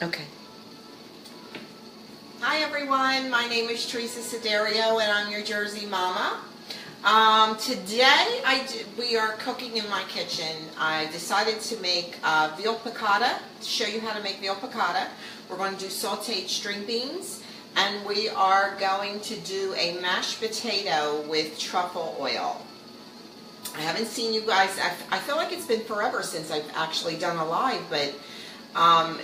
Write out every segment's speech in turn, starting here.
Okay. Hi everyone, my name is Teresa Siderio and I'm your Jersey Mama. Today we are cooking in my kitchen. I decided to make veal piccata, to show you how to make veal piccata. We're going to do sautéed string beans, and we are going to do a mashed potato with truffle oil. I haven't seen you guys, I feel like it's been forever since I've actually done a live, but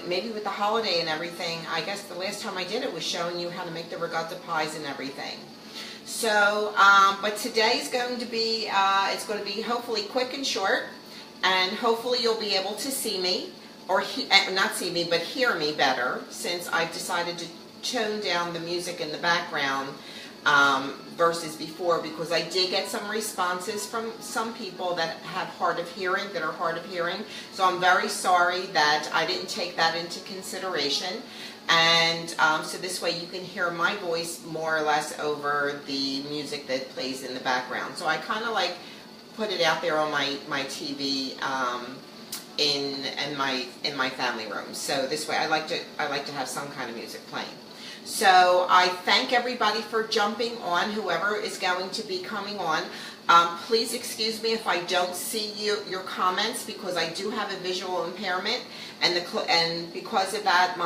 maybe with the holiday and everything, I guess the last time I did it was showing you how to make the regatta pies and everything. So, but today is going to be, it's going to be hopefully quick and short, and hopefully you'll be able to see me, or not see me, but hear me better, since I've decided to tone down the music in the background versus before, because I did get some responses from some people that have hard of hearing, so I'm very sorry that I didn't take that into consideration, and so this way you can hear my voice more or less over the music that plays in the background. So I kind of like put it out there on my TV in my family room, so this way I like to have some kind of music playing. So I thank everybody for jumping on, whoever is going to be coming on. Please excuse me if I don't see your comments, because I do have a visual impairment, and because of that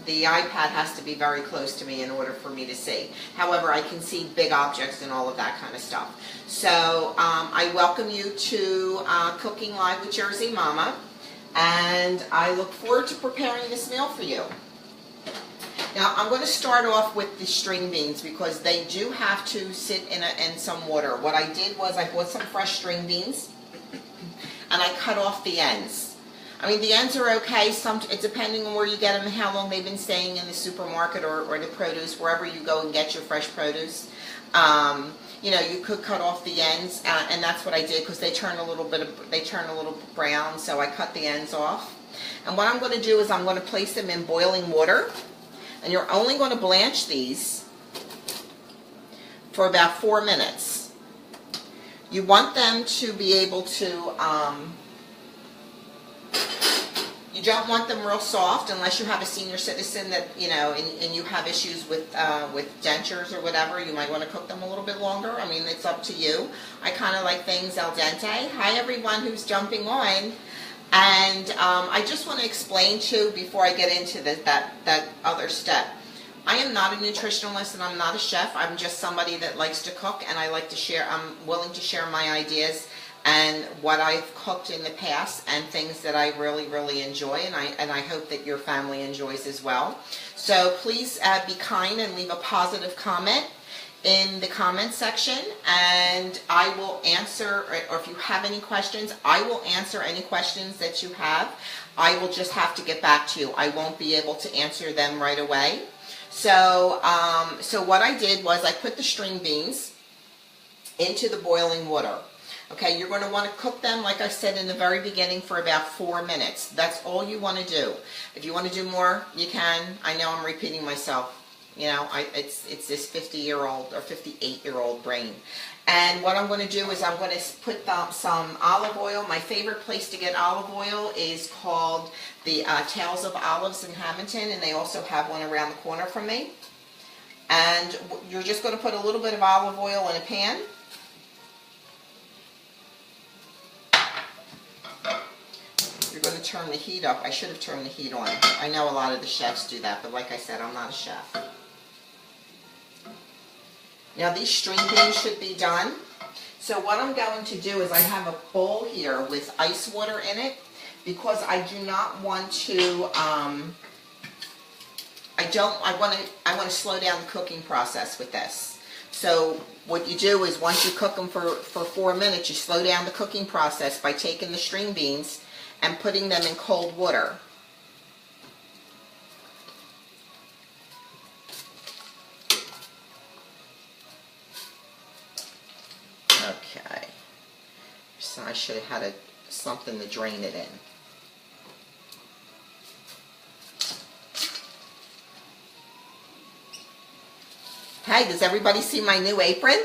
the iPad has to be very close to me in order for me to see. However, I can see big objects and all of that kind of stuff. So I welcome you to Cooking Live with Jersey Mama, and I look forward to preparing this meal for you. Now, I'm going to start off with the string beans, because they do have to sit in some water. What I did was I bought some fresh string beans, and I cut off the ends. I mean, the ends are okay, depending on where you get them and how long they've been staying in the supermarket or the produce, wherever you go and get your fresh produce. You know, you could cut off the ends, and that's what I did, because they turn a little brown, so I cut the ends off. And what I'm going to do is I'm going to place them in boiling water. And you're only going to blanch these for about 4 minutes. You want them to be able to, you don't want them real soft unless you have a senior citizen that, you know, and you have issues with dentures or whatever. You might want to cook them a little bit longer. I mean, it's up to you. I kind of like things al dente. Hi everyone who's jumping on. And I just want to explain too, before I get into that other step, I am not a nutritionalist and I'm not a chef. I'm just somebody that likes to cook, and I like to share. I'm willing to share my ideas and what I've cooked in the past and things that I really enjoy, and I hope that your family enjoys as well. So please be kind and leave a positive comment in the comment section, and I will answer, or if you have any questions, I will answer any questions that you have. I will just have to get back to you. I won't be able to answer them right away. So, so what I did was I put the string beans into the boiling water. Okay, you're going to want to cook them, like I said in the very beginning, for about 4 minutes. That's all you want to do. If you want to do more, you can. I know I'm repeating myself. You know, it's this 50-year-old or 58-year-old brain. And what I'm going to do is I'm going to put some olive oil. My favorite place to get olive oil is called the Tales of Olives in Hamilton, and they also have one around the corner from me. And you're just going to put a little bit of olive oil in a pan. You're going to turn the heat up. I should have turned the heat on. I know a lot of the chefs do that, but like I said, I'm not a chef. Now these string beans should be done. So what I'm going to do is I have a bowl here with ice water in it, because I do not want to, I want to slow down the cooking process with this. So what you do is once you cook them for 4 minutes, you slow down the cooking process by taking the string beans and putting them in cold water. Okay, so I should have had something to drain it in. Hey, does everybody see my new apron?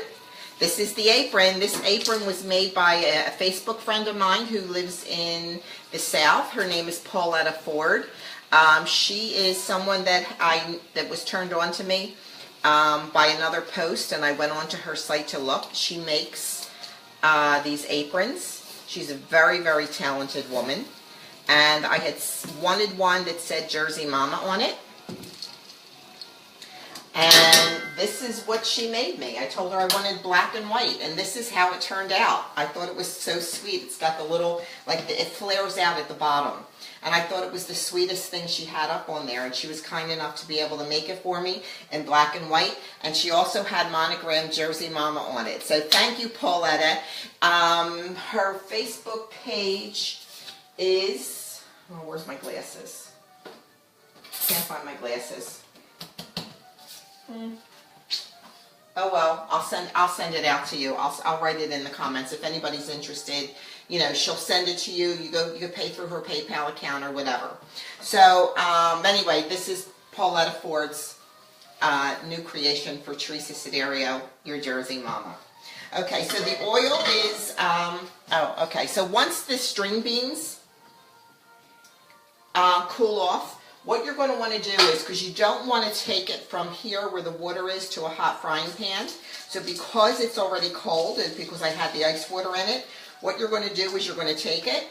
This is the apron. This apron was made by a Facebook friend of mine who lives in the South. Her name is Pauletta Ford. She is someone that was turned on to me by another post, and I went onto her site to look. She makes these aprons. She's a very, very talented woman, and I had wanted one that said Jersey Mama on it. And this is what she made me. I told her I wanted black and white, and this is how it turned out. I thought it was so sweet. It's got the little, it flares out at the bottom. And I thought it was the sweetest thing she had up on there, and she was kind enough to be able to make it for me in black and white. And she also had monogrammed Jersey Mama on it. So thank you, Pauletta. Her Facebook page is, oh, where's my glasses? Can't find my glasses. Oh well, I'll send it out to you. I'll write it in the comments if anybody's interested. You know, she'll send it to you. You can pay through her PayPal account or whatever. So anyway, this is Pauletta Ford's new creation for Teresa Siderio, your Jersey Mama. Okay, so the oil is okay. So once the string beans cool off, what you're going to want to do is, because you don't want to take it from here where the water is to a hot frying pan. So because it's already cold, and because I had the ice water in it, what you're going to do is you're going to take it,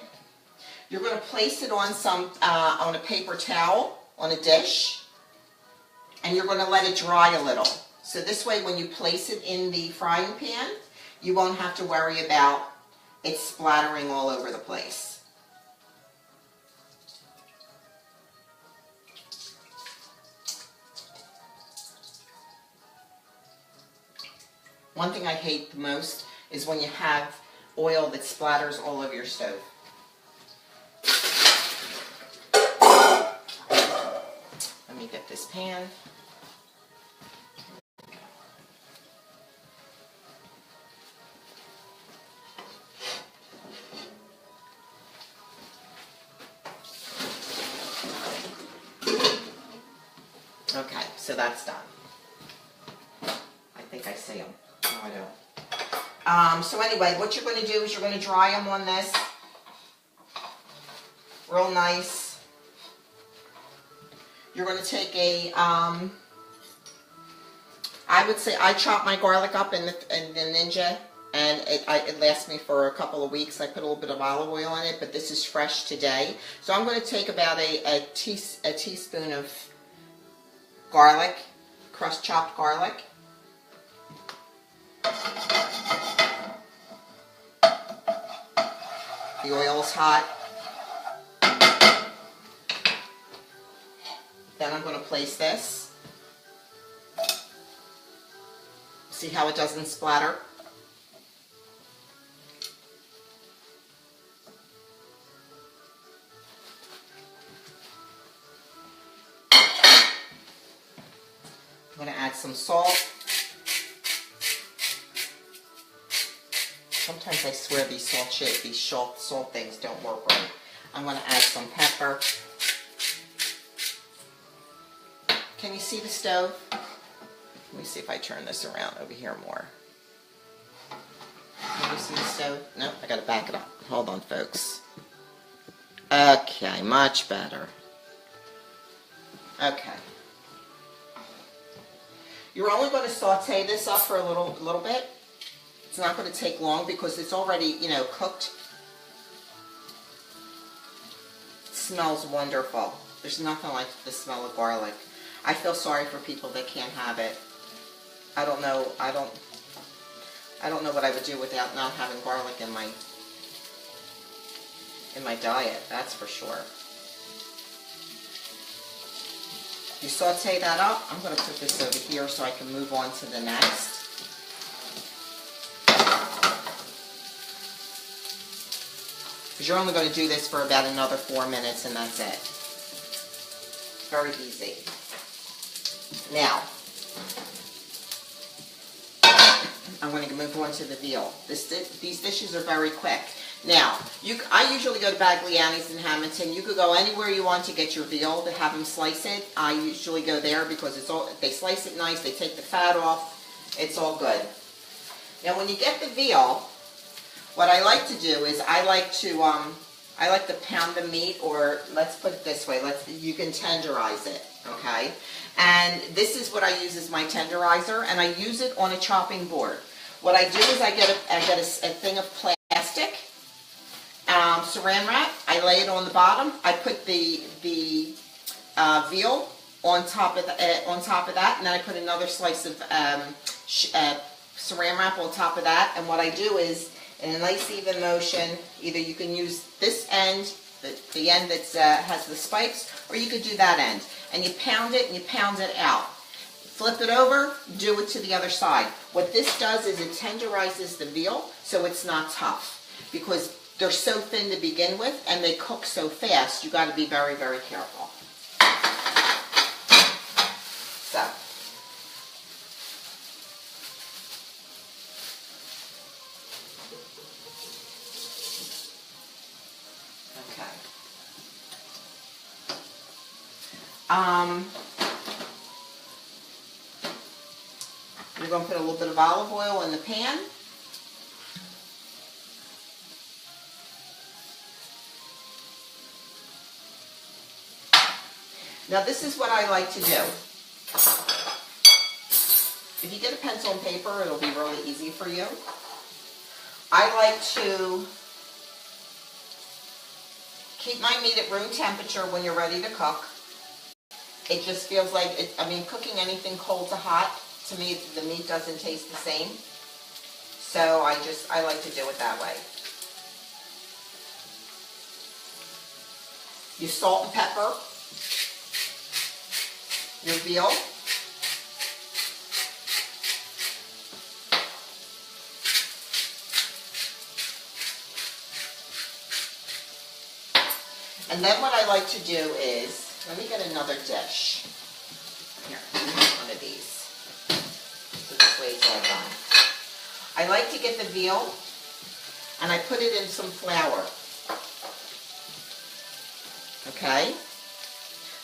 you're going to place it on on a paper towel, on a dish, and you're going to let it dry a little. So this way when you place it in the frying pan, you won't have to worry about it splattering all over the place. One thing I hate the most is when you have oil that splatters all over your stove. Let me get this pan. Okay, so that's done. I think I see them. No, I don't. So anyway, what you're going to do is you're going to dry them on this. Real nice. You're going to take a, I would say I chop my garlic up in the Ninja, and it lasts me for a couple of weeks. I put a little bit of olive oil in it, but this is fresh today. So I'm going to take about a teaspoon of garlic, crushed chopped garlic. The oil is hot. Then I'm going to place this. See how it doesn't splatter? I'm going to add some salt. Sometimes I swear these salt things don't work right. I'm going to add some pepper. Can you see the stove? Let me see if I turn this around over here more. Can you see the stove? No, I got to back it up. Hold on, folks. Okay, much better. Okay. You're only going to saute this up for a little bit. It's not going to take long because it's already, you know, cooked. It smells wonderful. There's nothing like the smell of garlic. I feel sorry for people that can't have it. I don't know what I would do without not having garlic in my diet, that's for sure. You saute that up. I'm going to put this over here so I can move on to the next. Because you're only going to do this for about another 4 minutes and that's it. Very easy. Now, I'm going to move on to the veal. These dishes are very quick. Now, I usually go to Bagliani's in Hamilton. You could go anywhere you want to get your veal to have them slice it. I usually go there because they slice it nice, they take the fat off, it's all good. Now when you get the veal, what I like to do is I I like to pound the meat, or let's put it this way, you can tenderize it, okay? And this is what I use as my tenderizer, and I use it on a chopping board. What I do is I get a thing of plastic, saran wrap. I lay it on the bottom. I put the veal on top of that, and then I put another slice of saran wrap on top of that. And what I do is, in a nice even motion, either you can use this end, the end that has the spikes, or you could do that end. And you pound it and you pound it out. Flip it over, do it to the other side. What this does is it tenderizes the veal so it's not tough, because they're so thin to begin with and they cook so fast. You got to be very, very careful. So. Okay. We're going to put a little bit of olive oil in the pan. Now this is what I like to do. If you get a pencil and paper, it'll be really easy for you. I like to keep my meat at room temperature when you're ready to cook. It just feels like, cooking anything cold to hot, to me, the meat doesn't taste the same. So I like to do it that way. You salt and pepper your veal. And then what I like to do is, let me get another dish. Here, one of these. So this way it's all done. I like to get the veal and I put it in some flour. Okay?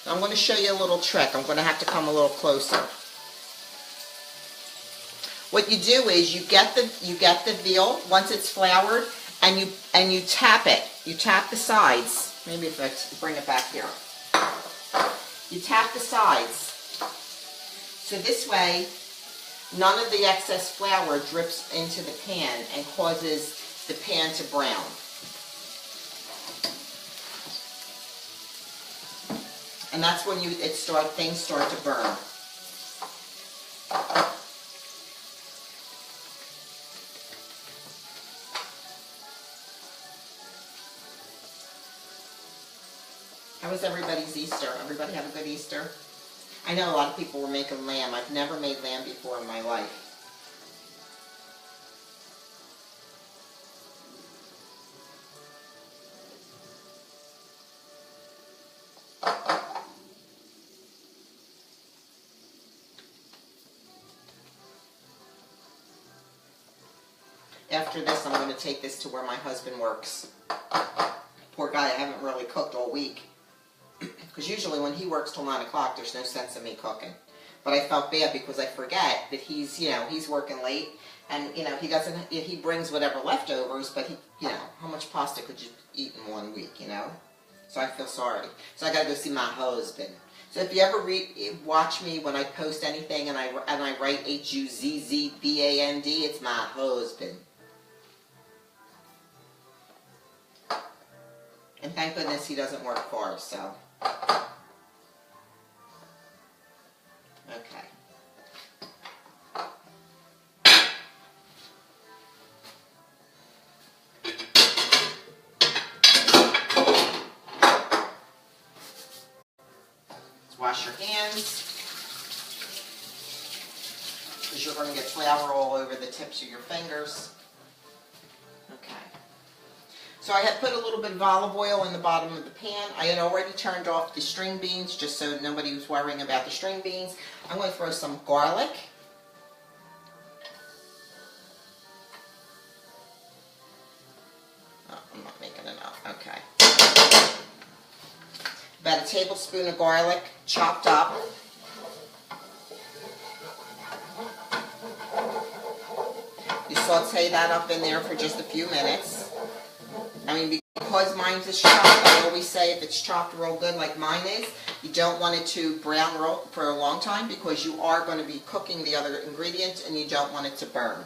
Now I'm going to show you a little trick. I'm going to have to come a little closer. What you do is you get the veal once it's floured, and you tap it. You tap the sides. Maybe if I bring it back here. You tap the sides. So this way, none of the excess flour drips into the pan and causes the pan to brown. And that's when things start to burn. How was everybody's Easter? Everybody have a good Easter? I know a lot of people were making lamb. I've never made lamb before in my life. After this, I'm going to take this to where my husband works. Poor guy, I haven't really cooked all week. Because usually when he works till 9 o'clock, there's no sense in me cooking. But I felt bad because I forget that he's working late, and, he brings whatever leftovers, but how much pasta could you eat in 1 week, So I feel sorry. So I got to go see my husband. So if you ever watch me when I post anything and I write Huzzband, it's my husband. And thank goodness he doesn't work far, so. Okay. Let's wash your hands, because you're going to get flour all over the tips of your fingers. Okay. So I had put a little bit of olive oil in the bottom of the pan. I had already turned off the string beans, just so nobody was worrying about the string beans. I'm going to throw some garlic. Oh, I'm not making enough. Okay. About a tablespoon of garlic, chopped up. You saute that up in there for just a few minutes. And mean, because mine is chopped, I always say if it's chopped real good like mine is, you don't want it to brown for a long time because you are going to be cooking the other ingredients and you don't want it to burn.